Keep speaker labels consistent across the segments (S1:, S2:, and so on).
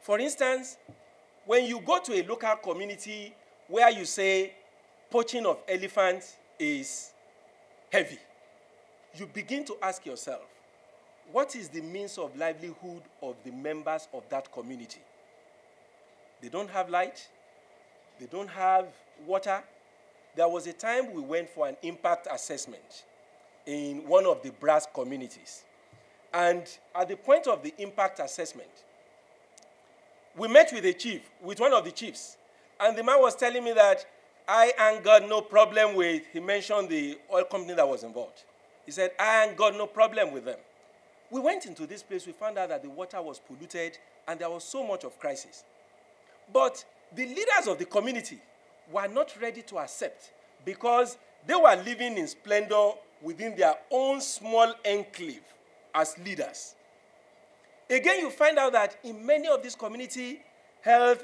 S1: For instance, when you go to a local community where you say poaching of elephants is heavy, you begin to ask yourself, what is the means of livelihood of the members of that community? They don't have light. They don't have water. There was a time we went for an impact assessment in one of the brass communities. And at the point of the impact assessment, we met with a chief, with one of the chiefs. And the man was telling me that I ain't got no problem with, he mentioned the oil company that was involved. He said, I ain't got no problem with them. We went into this place, we found out that the water was polluted, and there was so much of crisis. But the leaders of the community were not ready to accept because they were living in splendor within their own small enclave as leaders. Again, you find out that in many of these community health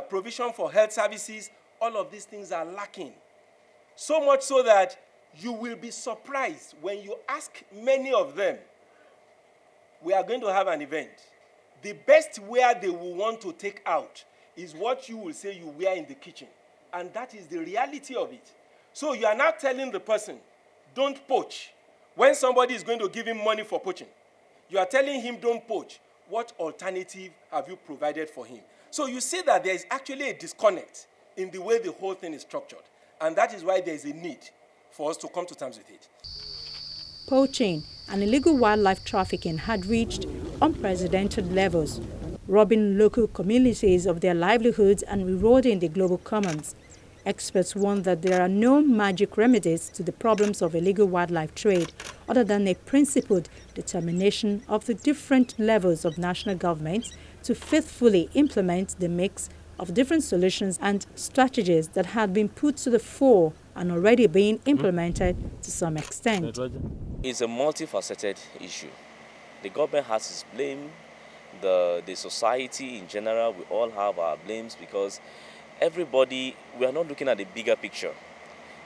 S1: provision for health services, all of these things are lacking. So much so that you will be surprised when you ask many of them, we are going to have an event. The best wear they will want to take out is what you will say you wear in the kitchen. And that is the reality of it. So you are now telling the person, don't poach. When somebody is going to give him money for poaching, you are telling him don't poach. What alternative have you provided for him? So you see that there is actually a disconnect in the way the whole thing is structured. And that is why there is a need for us to come to terms with it.
S2: Poaching and illegal wildlife trafficking had reached unprecedented levels, robbing local communities of their livelihoods and eroding the global commons. Experts warn that there are no magic remedies to the problems of illegal wildlife trade other than a principled determination of the different levels of national governments to faithfully implement the mix of different solutions and strategies that had been put to the fore and already being implemented to some extent.
S3: It's a multifaceted issue. The government has its blame, the society in general, we all have our blames because everybody, we are not looking at the bigger picture.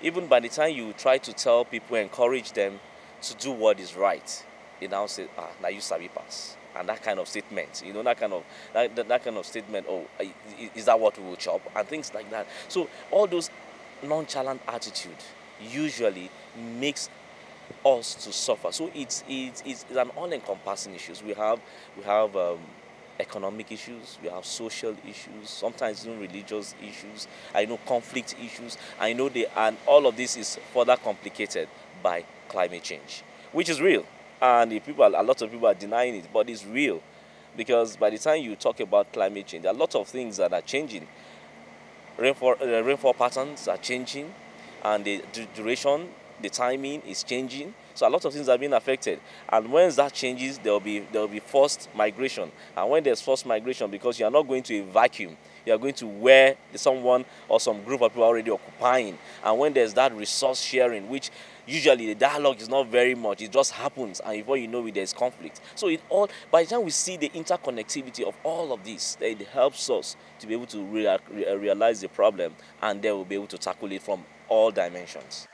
S3: Even by the time you try to tell people, encourage them to do what is right, they now say, now you sabi pass. And that kind of statement, you know, that kind of statement, oh, is that what we will chop? And things like that. So all those nonchalant attitude usually makes us to suffer. So it's an all-encompassing issue. We have economic issues, we have social issues, sometimes even religious issues, I know conflict issues, I know and all of this is further complicated by climate change, which is real. And a lot of people are denying it, but it's real. Because by the time you talk about climate change, there are a lot of things that are changing. Rainfall patterns are changing, and the duration, the timing is changing. So a lot of things are being affected. And when that changes, there will be forced migration. And when there's forced migration, because you are not going to a vacuum, you are going to where someone or some group of people are already occupying. And when there's that resource sharing, which usually the dialogue is not very much, it just happens, and before you know it, there's conflict. So by the time we see the interconnectivity of all of this, it helps us to be able to realize the problem, and then we'll be able to tackle it from all dimensions.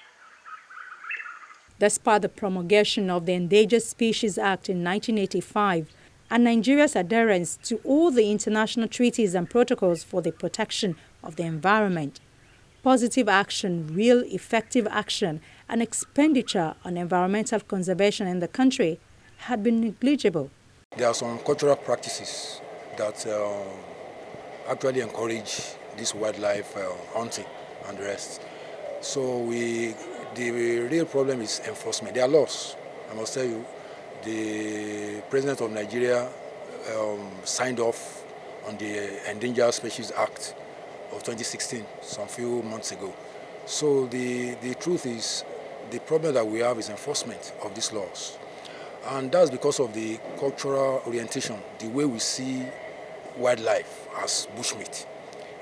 S2: Despite the promulgation of the Endangered Species Act in 1985 and Nigeria's adherence to all the international treaties and protocols for the protection of the environment, positive action, real effective action, and expenditure on environmental conservation in the country had been negligible.
S4: There are some cultural practices that actually encourage this wildlife hunting and the rest. So the real problem is enforcement. There are laws. I must tell you, the President of Nigeria signed off on the Endangered Species Act of 2016, some few months ago. So the truth is, the problem that we have is enforcement of these laws. And that's because of the cultural orientation, the way we see wildlife as bushmeat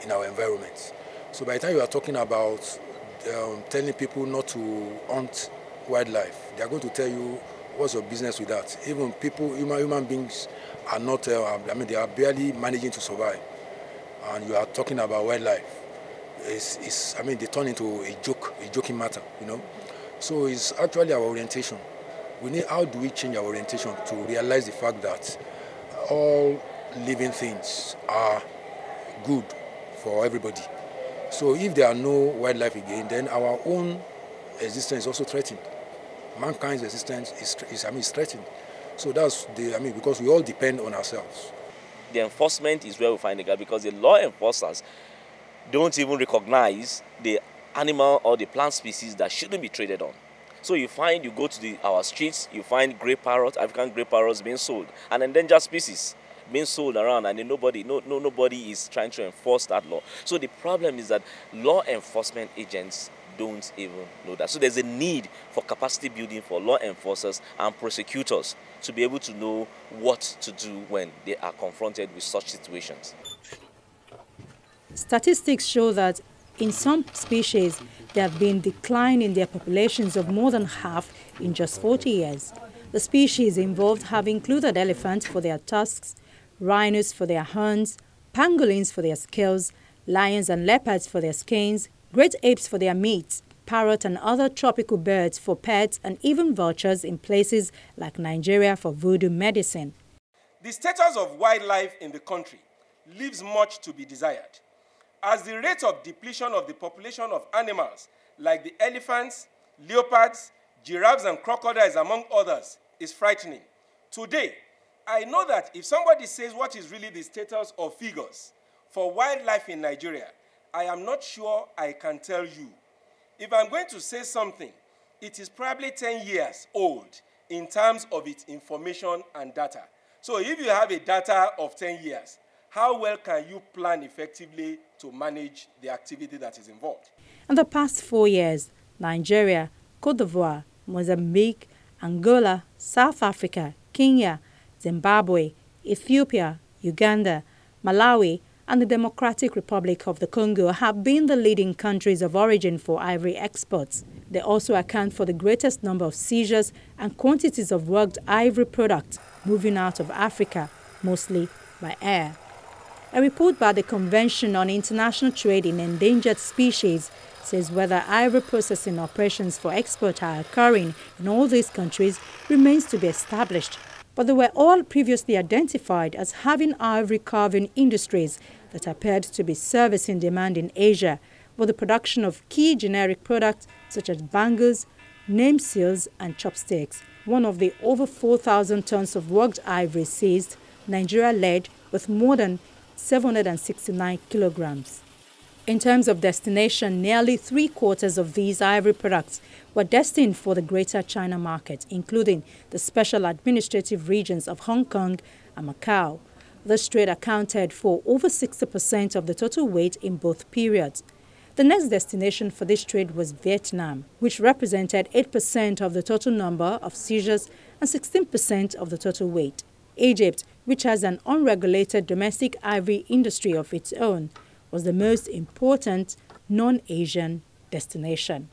S4: in our environment. So by the time you are talking about telling people not to hunt wildlife, they are going to tell you, what's your business with that? Even people, human beings are not, they are barely managing to survive. And you are talking about wildlife. They turn into a joking matter, you know. So it's actually our orientation. How do we change our orientation to realize the fact that all living things are good for everybody. So if there are no wildlife again, then our own existence is also threatened. Mankind's existence is threatened. So that's because we all depend on ourselves.
S3: The enforcement is where we find the gap, because the law enforcers don't even recognize the animal or the plant species that shouldn't be traded on. So you go to our streets, you find grey parrots, African grey parrots being sold, an endangered species being sold around, and then nobody is trying to enforce that law. So the problem is that law enforcement agents don't even know that. So there's a need for capacity building for law enforcers and prosecutors to be able to know what to do when they are confronted with such situations.
S2: Statistics show that in some species, there have been decline in their populations of more than half in just 40 years. The species involved have included elephants for their tusks, rhinos for their horns, pangolins for their scales, lions and leopards for their skins, great apes for their meat, parrot and other tropical birds for pets, and even vultures in places like Nigeria for voodoo medicine.
S1: The status of wildlife in the country leaves much to be desired, as the rate of depletion of the population of animals like the elephants, leopards, giraffes and crocodiles, among others, is frightening. Today, I know that if somebody says what is really the status of figures for wildlife in Nigeria, I am not sure I can tell you. If I'm going to say something, it is probably 10 years old in terms of its information and data. So if you have a data of 10 years, how well can you plan effectively to manage the activity that is involved?
S2: In the past 4 years, Nigeria, Cote d'Ivoire, Mozambique, Angola, South Africa, Kenya, Zimbabwe, Ethiopia, Uganda, Malawi, and the Democratic Republic of the Congo have been the leading countries of origin for ivory exports. They also account for the greatest number of seizures and quantities of worked ivory products moving out of Africa, mostly by air. A report by the Convention on International Trade in Endangered Species says whether ivory processing operations for export are occurring in all these countries remains to be established. But they were all previously identified as having ivory carving industries that appeared to be servicing demand in Asia for the production of key generic products such as bangles, name seals and chopsticks. One of the over 4,000 tons of worked ivory seized, Nigeria led with more than 769 kilograms. In terms of destination, nearly 3/4 of these ivory products were destined for the Greater China market, including the special administrative regions of Hong Kong and Macau. This trade accounted for over 60% of the total weight in both periods. The next destination for this trade was Vietnam, which represented 8% of the total number of seizures and 16% of the total weight. Egypt, which has an unregulated domestic ivory industry of its own, was the most important non-Asian destination.